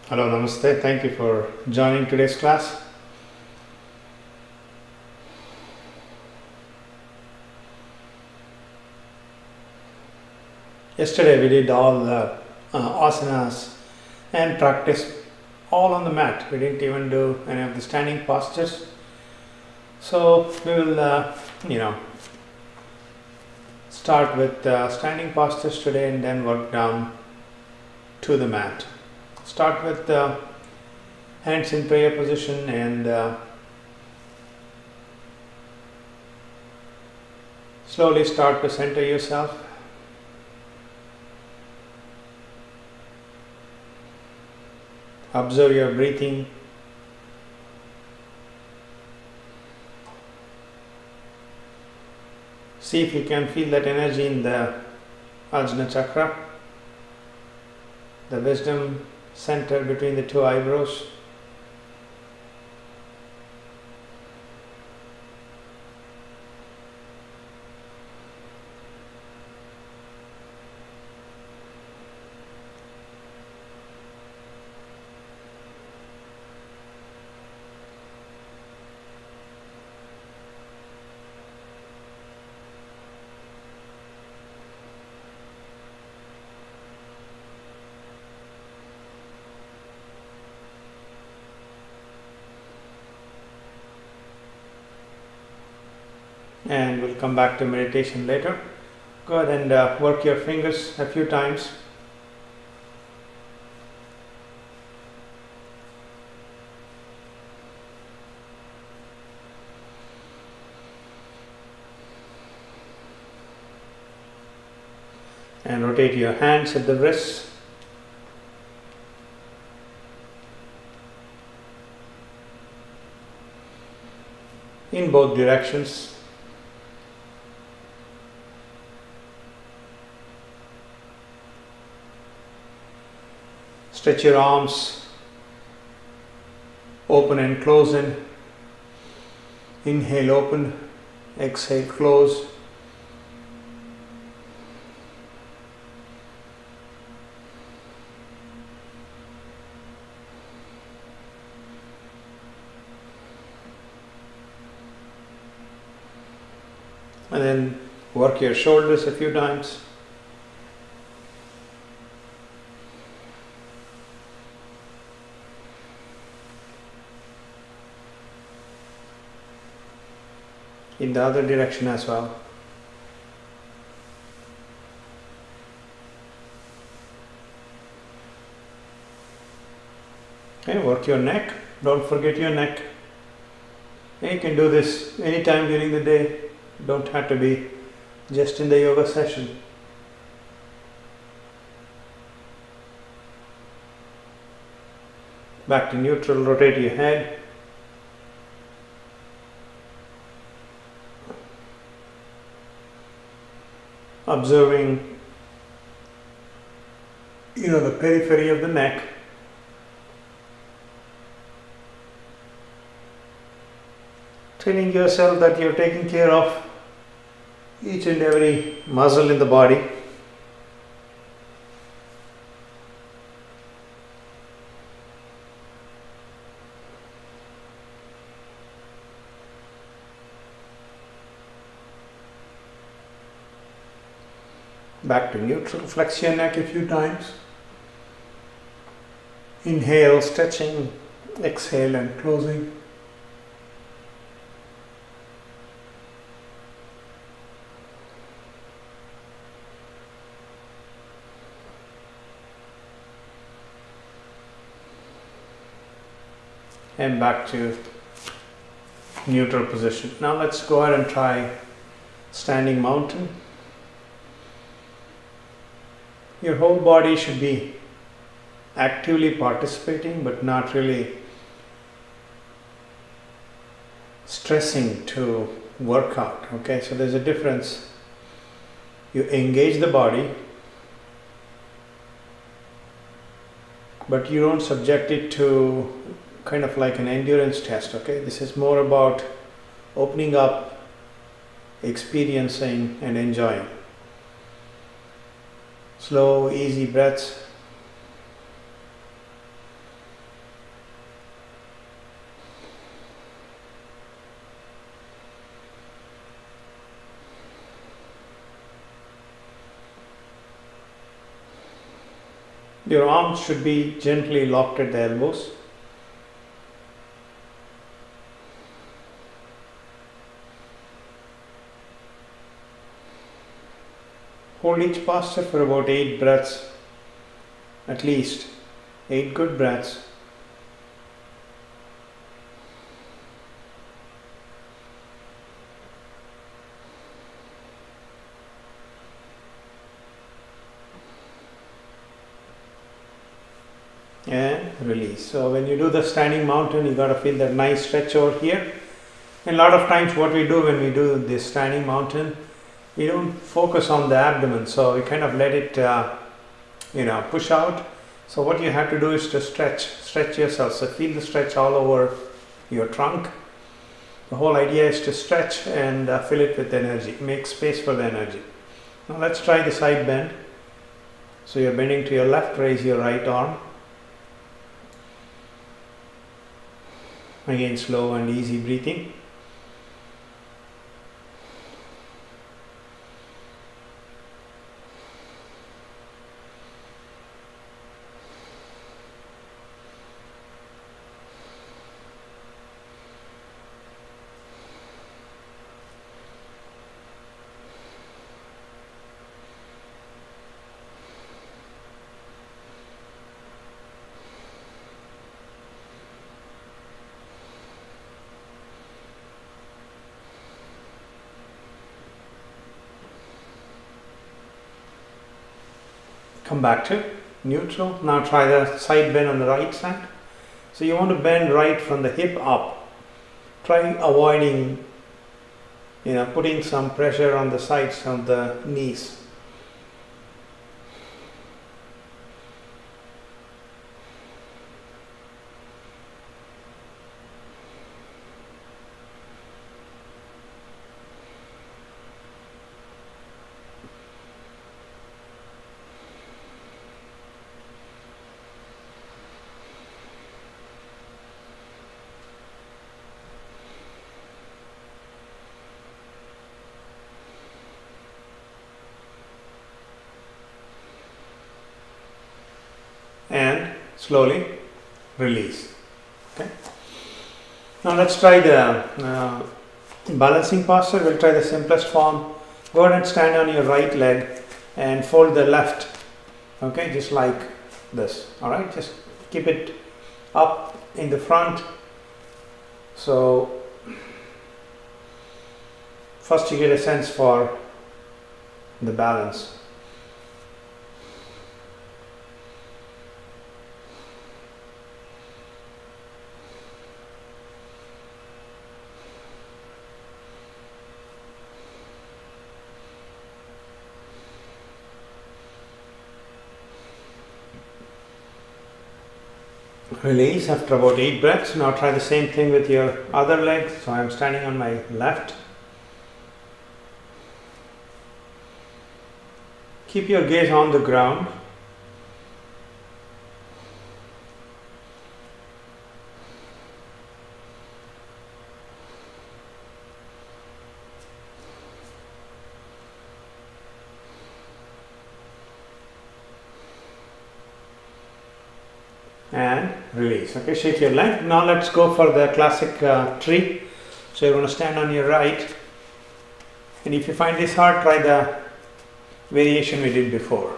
Hello, Namaste. Thank you for joining today's class. Yesterday we did all the asanas and practiced all on the mat. We didn't even do any of the standing postures. So we will, start with standing postures today and then work down to the mat. Start with hands in prayer position and slowly start to center yourself. Observe your breathing. See if you can feel that energy in the Ajna chakra, the wisdom center between the two eyebrows. And we'll come back to meditation later. Go ahead and work your fingers a few times. And rotate your hands at the wrists. In both directions. Stretch your arms, open and close in. Inhale, open, exhale, close. And then work your shoulders a few times. In the other direction as well. Okay, work your neck. Don't forget your neck. And you can do this anytime during the day. Don't have to be just in the yoga session. Back to neutral, rotate your head. Observing, the periphery of the neck. Telling yourself that you're taking care of each and every muscle in the body. Back to neutral, flex your neck a few times. Inhale, stretching, exhale and closing. And back to neutral position. Now let's go ahead and try standing mountain. Your whole body should be actively participating but not really stressing to work out. Okay, so there's a difference. You engage the body but you don't subject it to kind of like an endurance test. Okay, this is more about opening up, experiencing and enjoying. Slow, easy breaths. Your arms should be gently locked at the elbows. Hold each posture for about 8 breaths, at least 8 good breaths. And release. So when you do the standing mountain, you got to feel that nice stretch over here. And a lot of times what we do when we do this standing mountain, we don't focus on the abdomen, so we kind of let it push out. So what you have to do is to stretch yourself. So feel the stretch all over your trunk. The whole idea is to stretch and fill it with energy, make space for the energy. Now let's try the side bend. So you're bending to your left, raise your right arm. Again, slow and easy breathing. Come back to neutral. Now try the side bend on the right side. So you want to bend right from the hip up. Try avoiding, putting some pressure on the sides of the knees. And slowly release. Okay. Now let's try the balancing posture. We'll try the simplest form. Go ahead and stand on your right leg and fold the left. Okay, just like this. All right, just keep it up in the front. So first you get a sense for the balance. Release after about 8 breaths. Now try the same thing with your other leg. So I'm standing on my left. Keep your gaze on the ground. And release. Okay, shake your leg. Now let's go for the classic tree. So you're going to stand on your right, and if you find this hard, try the variation we did before.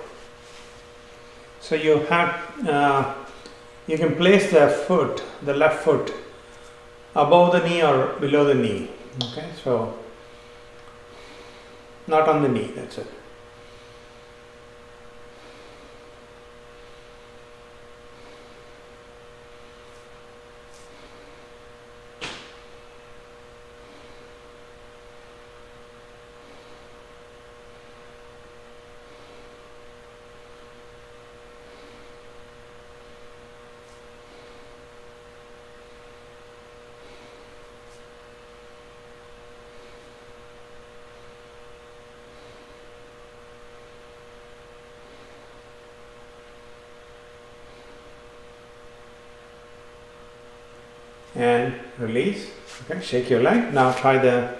So you can place the left foot above the knee or below the knee. Okay, so not on the knee, that's it. And release. Okay, shake your leg. Now try the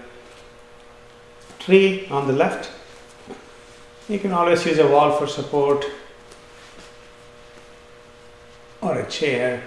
tree on the left. You can always use a wall for support. or a chair.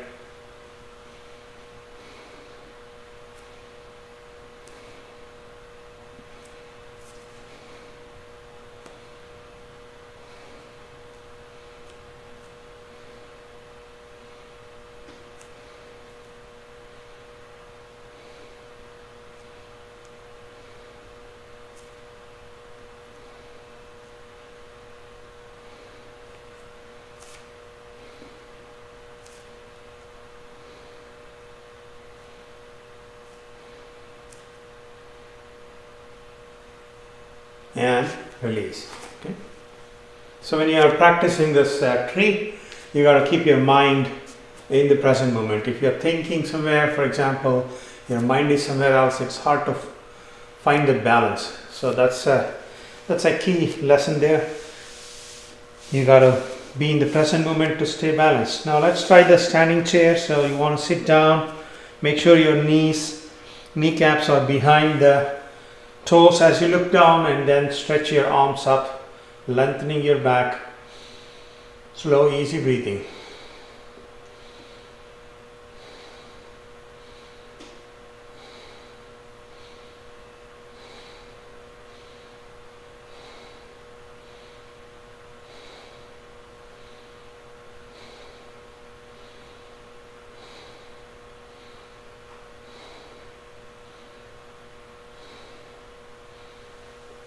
And release. Okay. So when you are practicing this tree, you got to keep your mind in the present moment. If you're thinking somewhere, for example, your mind is somewhere else, it's hard to find that balance. So that's a key lesson there. You got to be in the present moment to stay balanced. Now let's try the standing chair. So you want to sit down, make sure your kneecaps are behind the toes as you look down, and then stretch your arms up, lengthening your back. Slow, easy breathing.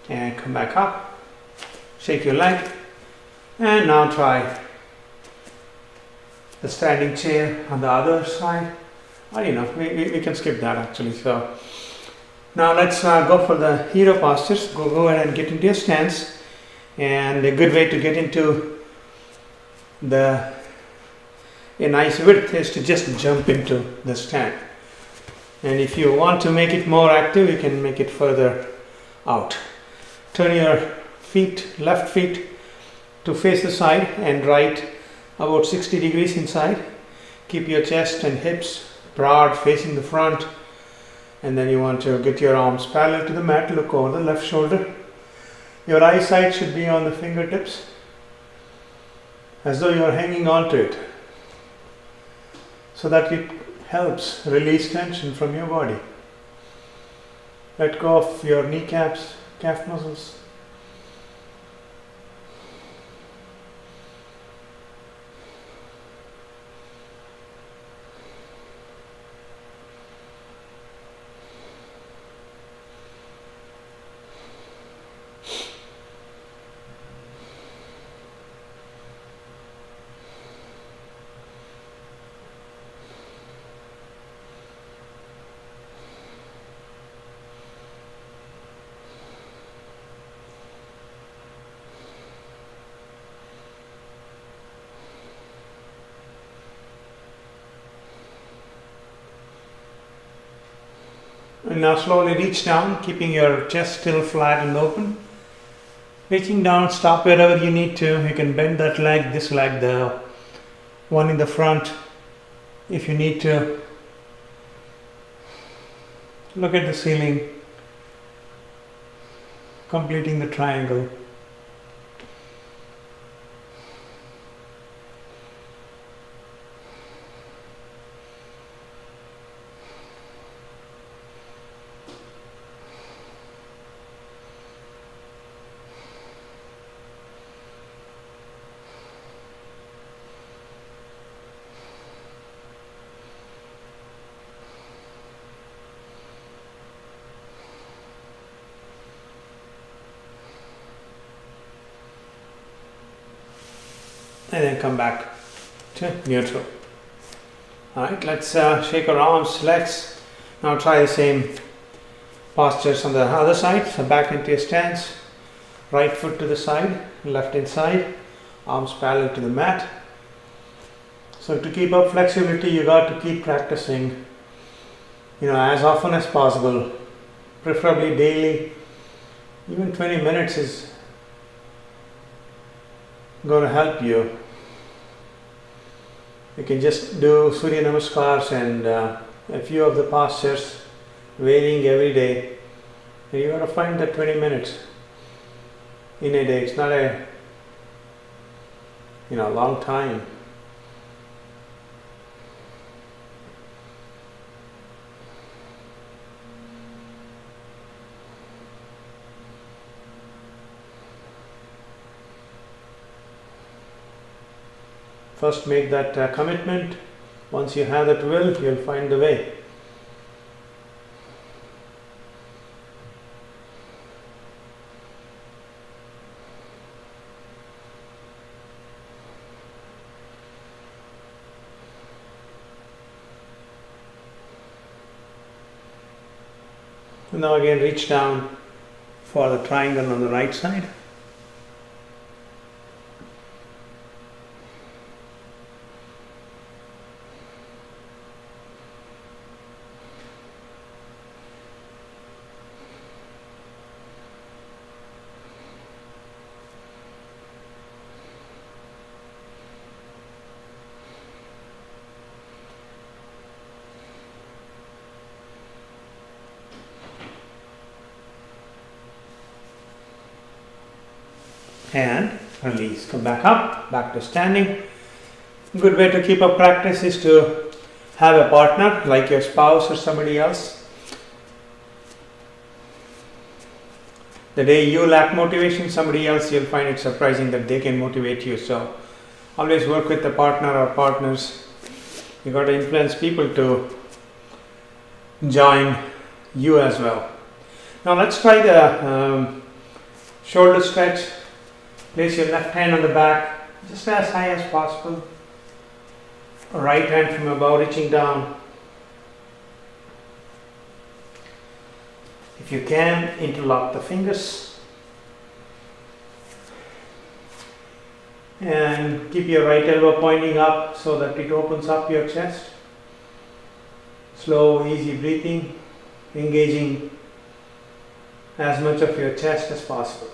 And come back up, shake your leg, and now try the standing chair on the other side. Or we can skip that actually. So now let's go for the hero postures. Go ahead and get into your stance, and a good way to get into a nice width is to just jump into the stand. And if you want to make it more active, you can make it further out. Turn your left feet to face the side and right about 60 degrees inside. Keep your chest and hips broad facing the front, and then you want to get your arms parallel to the mat. Look over the left shoulder. Your eyesight should be on the fingertips as though you are hanging on to it, so that it helps release tension from your body. Let go of your kneecaps, calf muscles. And now slowly reach down, keeping your chest still flat and open. Reaching down, stop wherever you need to. You can bend that leg, this leg, the one in the front, if you need to. Look at the ceiling, completing the triangle. And then come back to neutral. Alright, let's shake our arms, legs. Now try the same postures on the other side. So back into your stance, right foot to the side, left inside, arms parallel to the mat. So to keep up flexibility, you got to keep practicing, as often as possible, preferably daily. Even 20 minutes is going to help you. You can just do Surya Namaskars and a few of the postures, varying every day. And you got to find that 20 minutes in a day. It's not a long time. First make that commitment. Once you have that will, you'll find the way. And now again reach down for the triangle on the right side. And release. Come back up, back to standing. Good way to keep up practice is to have a partner like your spouse or somebody else. The day you lack motivation, somebody else, you'll find it surprising that they can motivate you. So always work with a partner or partners. You got to influence people to join you as well. Now let's try the shoulder stretch. Place your left hand on the back, just as high as possible. Right hand from above, reaching down. If you can, interlock the fingers. And keep your right elbow pointing up so that it opens up your chest. Slow, easy breathing, engaging as much of your chest as possible.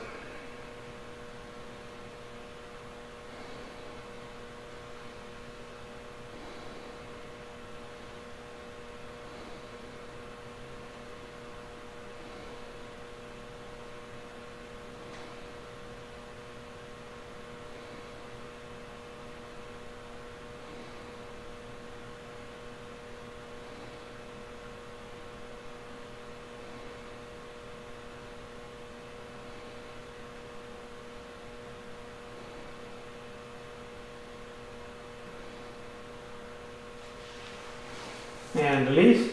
And release.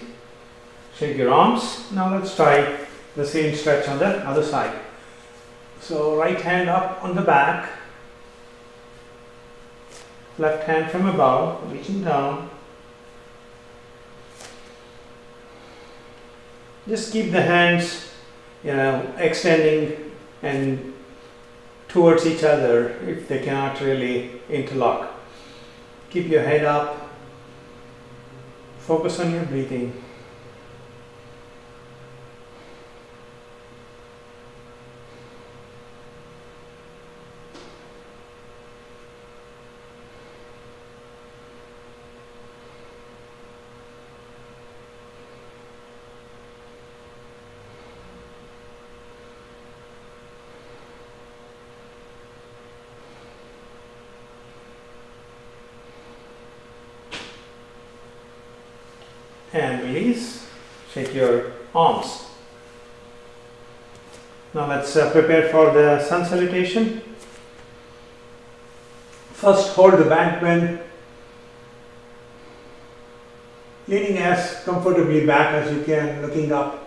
Shake your arms. Now let's try the same stretch on the other side. So right hand up on the back, left hand from above, reaching down. Just keep the hands, extending and towards each other if they cannot really interlock. Keep your head up. Focus on your breathing. And release. Shake your arms. Now let's prepare for the sun salutation. First hold the back bend, leaning as comfortably back as you can, looking up.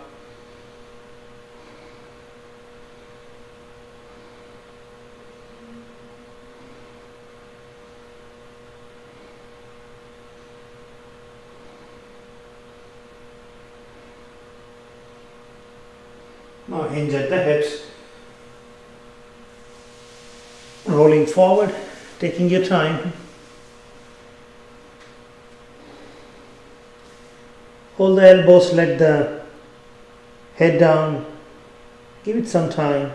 Now hinge at the hips, rolling forward, taking your time. Hold the elbows, let the head down, give it some time.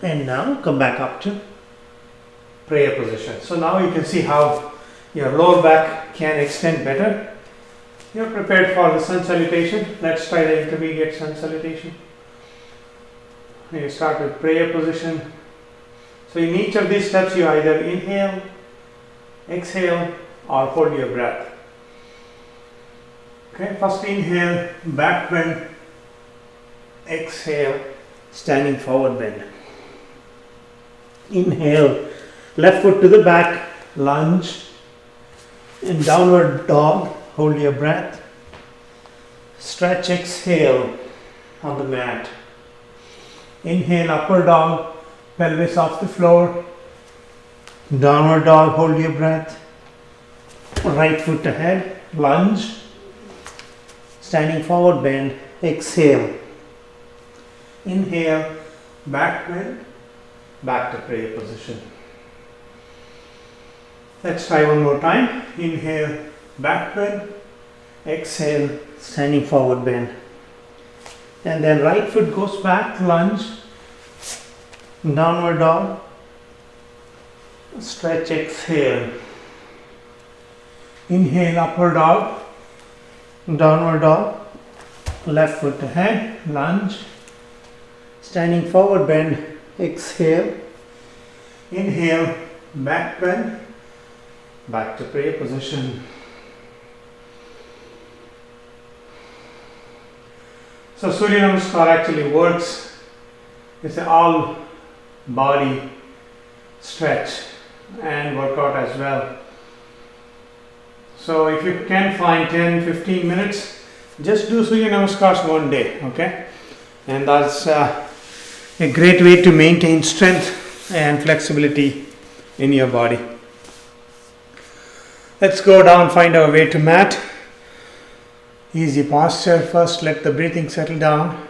And now come back up to prayer position. So now you can see how your lower back can extend better. You're prepared for the sun salutation. Let's try the intermediate sun salutation. You start with prayer position. So in each of these steps you either inhale, exhale or hold your breath. Okay, first inhale, back bend, exhale, standing forward bend. Inhale, left foot to the back, lunge, in downward dog, hold your breath. Stretch, exhale on the mat. Inhale, upward dog, pelvis off the floor. Downward dog, hold your breath. Right foot ahead, lunge. Standing forward bend, exhale. Inhale, back bend, back to prayer position. Let's try one more time. Inhale, back bend, exhale, standing forward bend. And then right foot goes back, lunge, downward dog, stretch, exhale. Inhale, upward dog, downward dog, left foot ahead, lunge, standing forward bend, exhale. Inhale, back bend, back to prayer position. So Surya Namaskar actually works. It's an all body stretch and workout as well. So if you can find 10-15 minutes, just do Surya Namaskars one day, okay? And that's a great way to maintain strength and flexibility in your body. Let's go down, find our way to mat. Easy posture. First, let the breathing settle down.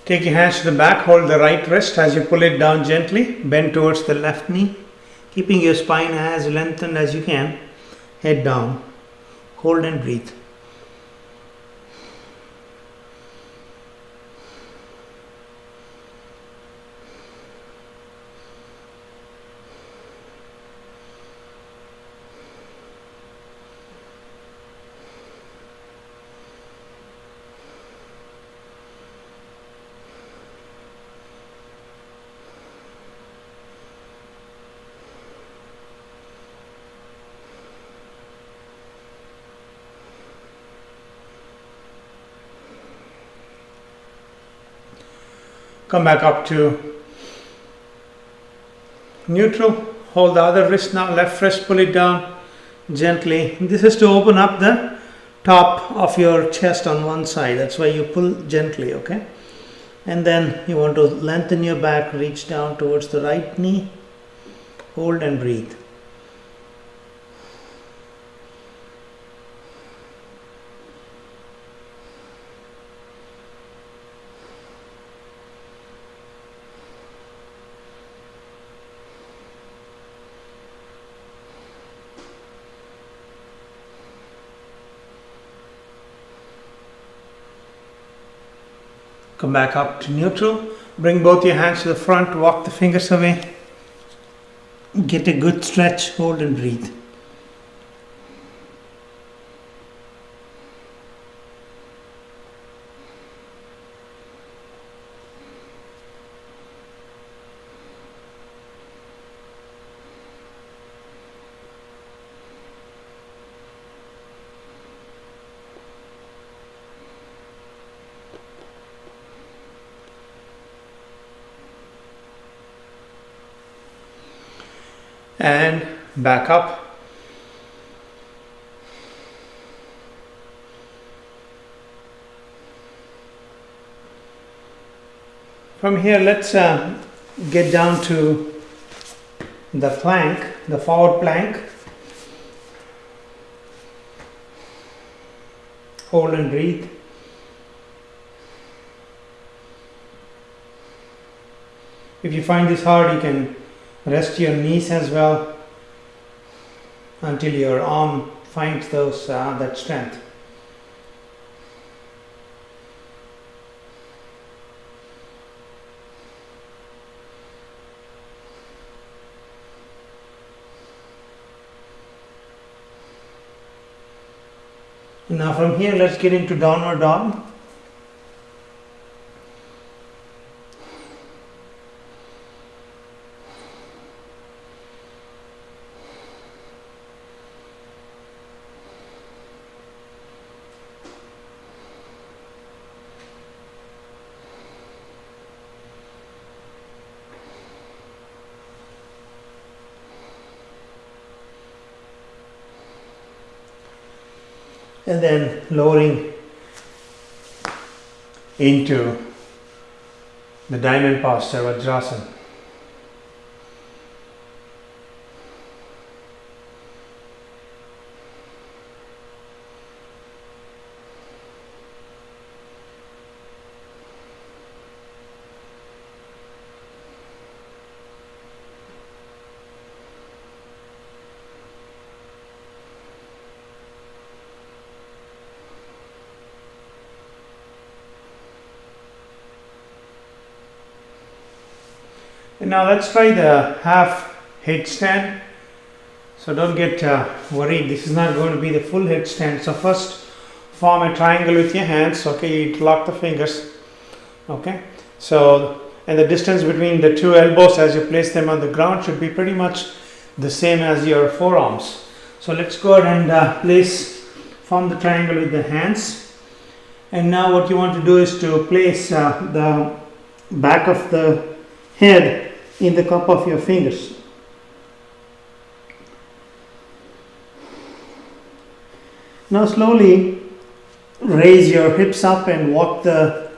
Take your hands to the back, hold the right wrist as you pull it down gently, bend towards the left knee, keeping your spine as lengthened as you can, head down, hold and breathe. Come back up to neutral. Hold the other wrist now, left wrist, pull it down gently. This is to open up the top of your chest on one side. That's why you pull gently, okay? And then you want to lengthen your back, reach down towards the right knee, hold and breathe. Come back up to neutral. Bring both your hands to the front, walk the fingers away. Get a good stretch, hold and breathe. And back up. From here, let's get down to the plank, the forward plank. Hold and breathe. If you find this hard, you can rest your knees as well until your arm finds that strength. Now from here, let's get into downward dog. And then lowering into the diamond posture, Vajrasana. And now let's try the half headstand. So don't get worried, this is not going to be the full headstand. So first form a triangle with your hands, okay, you lock the fingers, okay. So, and the distance between the two elbows as you place them on the ground should be pretty much the same as your forearms. So let's go ahead and form the triangle with the hands. And now what you want to do is to place the back of the head in the cup of your fingers. Now slowly raise your hips up and walk the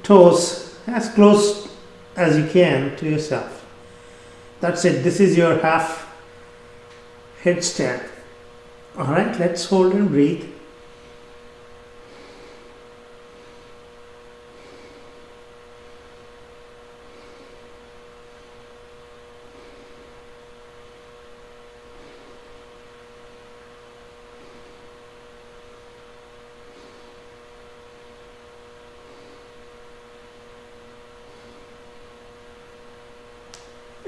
toes as close as you can to yourself. That's it. This is your half headstand. Alright, let's hold and breathe.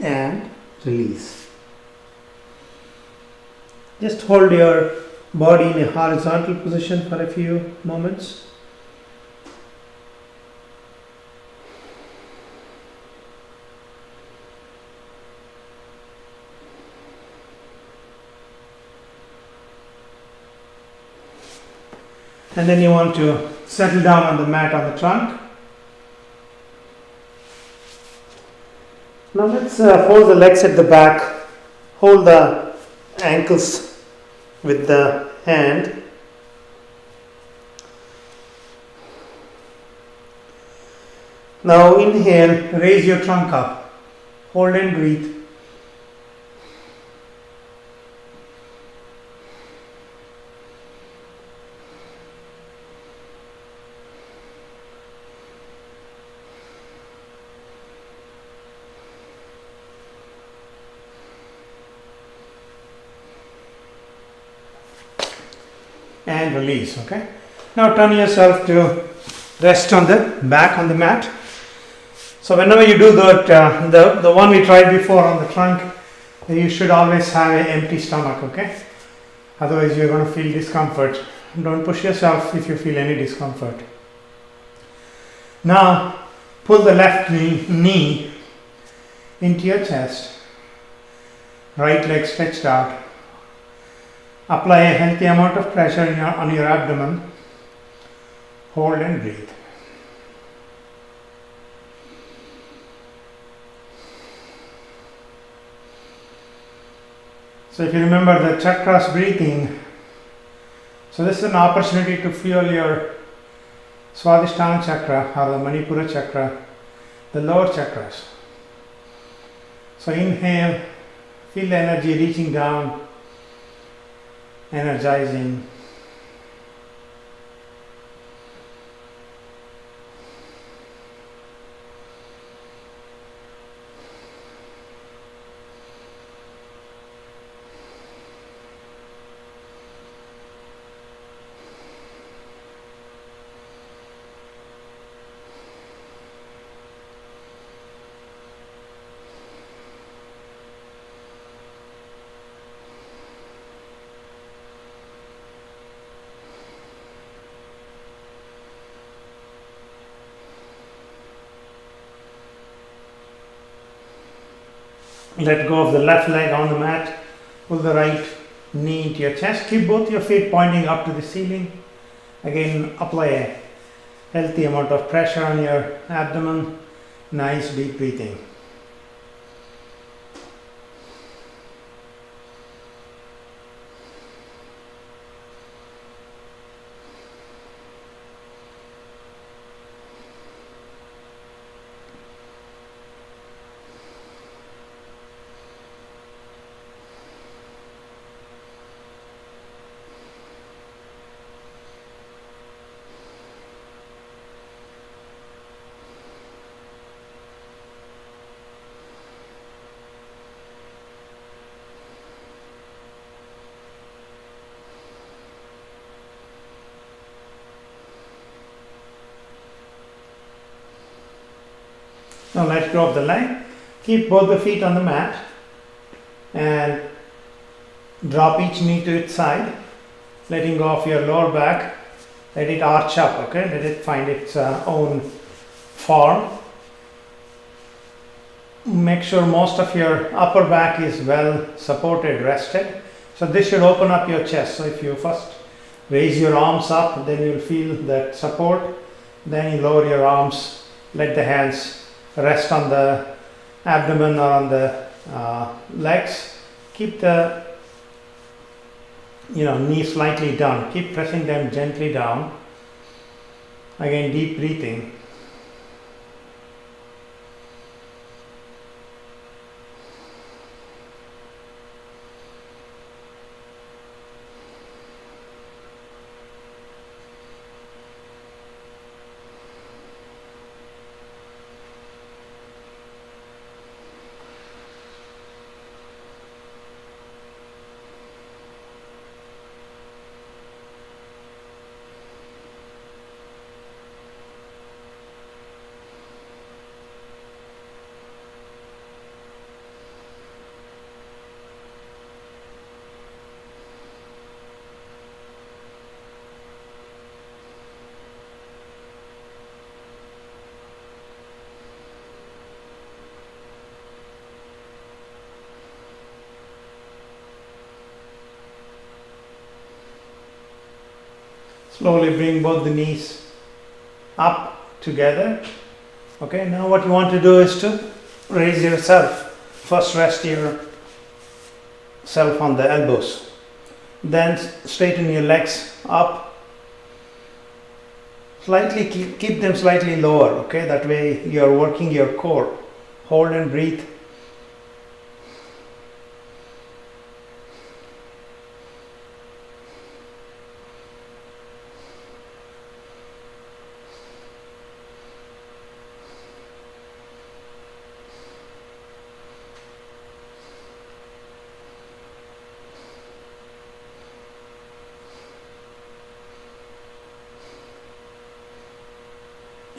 And release. Just hold your body in a horizontal position for a few moments. And then you want to settle down on the mat on the trunk. Now let's fold the legs at the back, hold the ankles with the hand. Now inhale, raise your trunk up, hold and breathe. And release, okay? Now turn yourself to rest on the back on the mat. So whenever you do that, the one we tried before on the trunk, you should always have an empty stomach, okay? Otherwise you're going to feel discomfort. Don't push yourself if you feel any discomfort. Now pull the left knee into your chest, right leg stretched out. Apply a healthy amount of pressure on your abdomen. Hold and breathe. So if you remember the chakras breathing, so this is an opportunity to fuel your Swadhisthana chakra or the Manipura chakra, the lower chakras. So inhale, feel the energy reaching down, energizing. Let go of the left leg on the mat. Pull the right knee into your chest. Keep both your feet pointing up to the ceiling. Again, apply a healthy amount of pressure on your abdomen. Nice deep breathing. Now let go of the leg. Keep both the feet on the mat and drop each knee to its side, letting go of your lower back. Let it arch up, okay? Let it find its own form. Make sure most of your upper back is well supported, rested. So this should open up your chest. So if you first raise your arms up, then you'll feel that support. Then you lower your arms, let the hands rest on the abdomen or on the legs. Keep the knee slightly down. Keep pressing them gently down. Again, deep breathing. Slowly bring both the knees up together. Okay, now what you want to do is to raise yourself. First rest yourself on the elbows. Then straighten your legs up. Slightly keep them slightly lower, okay? That way you are working your core. Hold and breathe.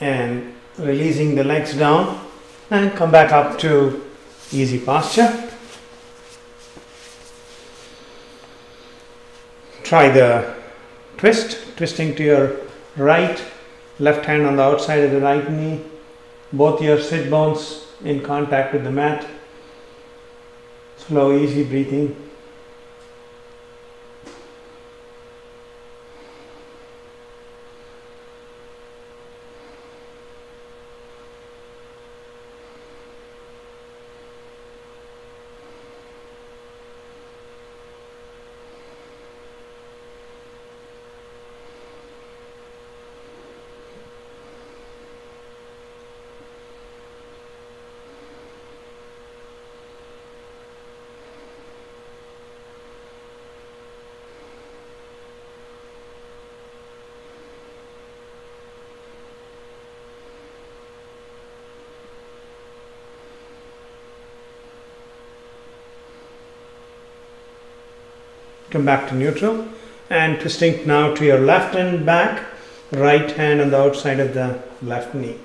And releasing the legs down and come back up to easy posture. Try the twist, twisting to your right, left hand on the outside of the right knee, both your sit bones in contact with the mat. Slow, easy breathing. Come back to neutral and twisting now to your left and back, right hand on the outside of the left knee.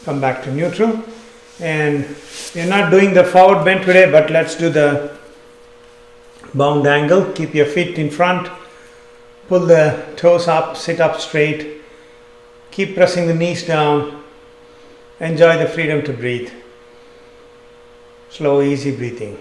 Come back to neutral. And we're not doing the forward bend today, but let's do the bound angle. Keep your feet in front. Pull the toes up, sit up straight. Keep pressing the knees down. Enjoy the freedom to breathe. Slow, easy breathing.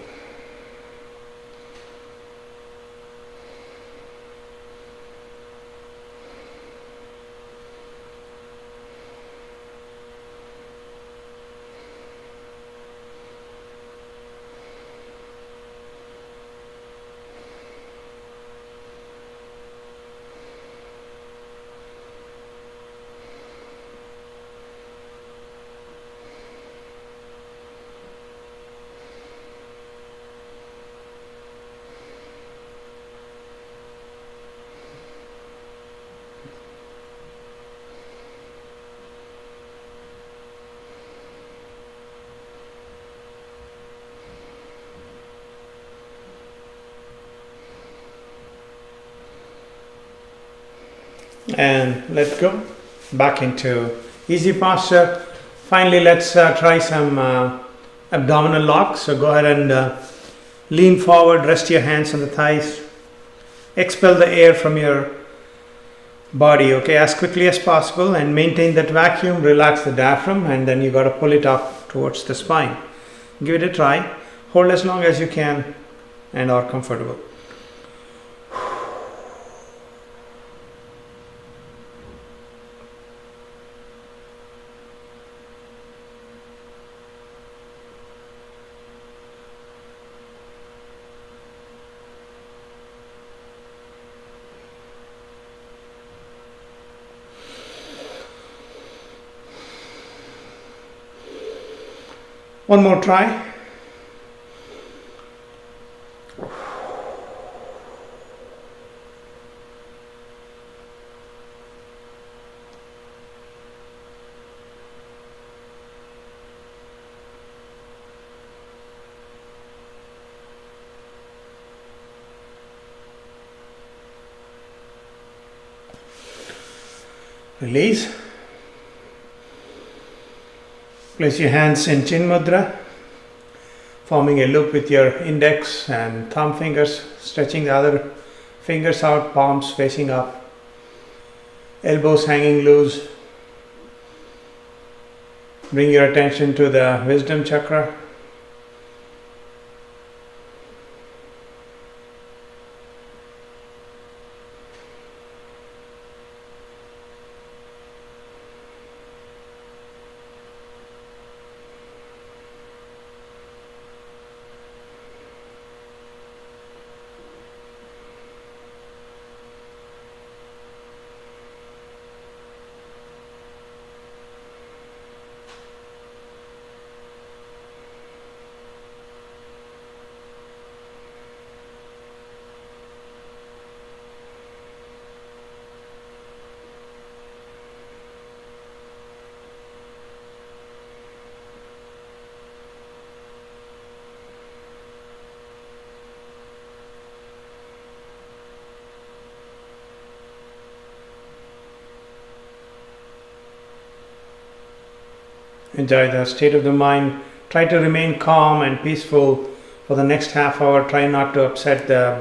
And let go back into easy posture. Finally, let's try some abdominal locks. So go ahead and lean forward, rest your hands on the thighs, expel the air from your body, okay, as quickly as possible, and maintain that vacuum. Relax the diaphragm, and then you got to pull it up towards the spine. Give it a try. Hold as long as you can and are comfortable. One more try. Release. Place your hands in Chin Mudra, forming a loop with your index and thumb fingers, stretching the other fingers out, palms facing up, elbows hanging loose. Bring your attention to the wisdom chakra. Enjoy the state of the mind. Try to remain calm and peaceful for the next half hour. Try not to upset the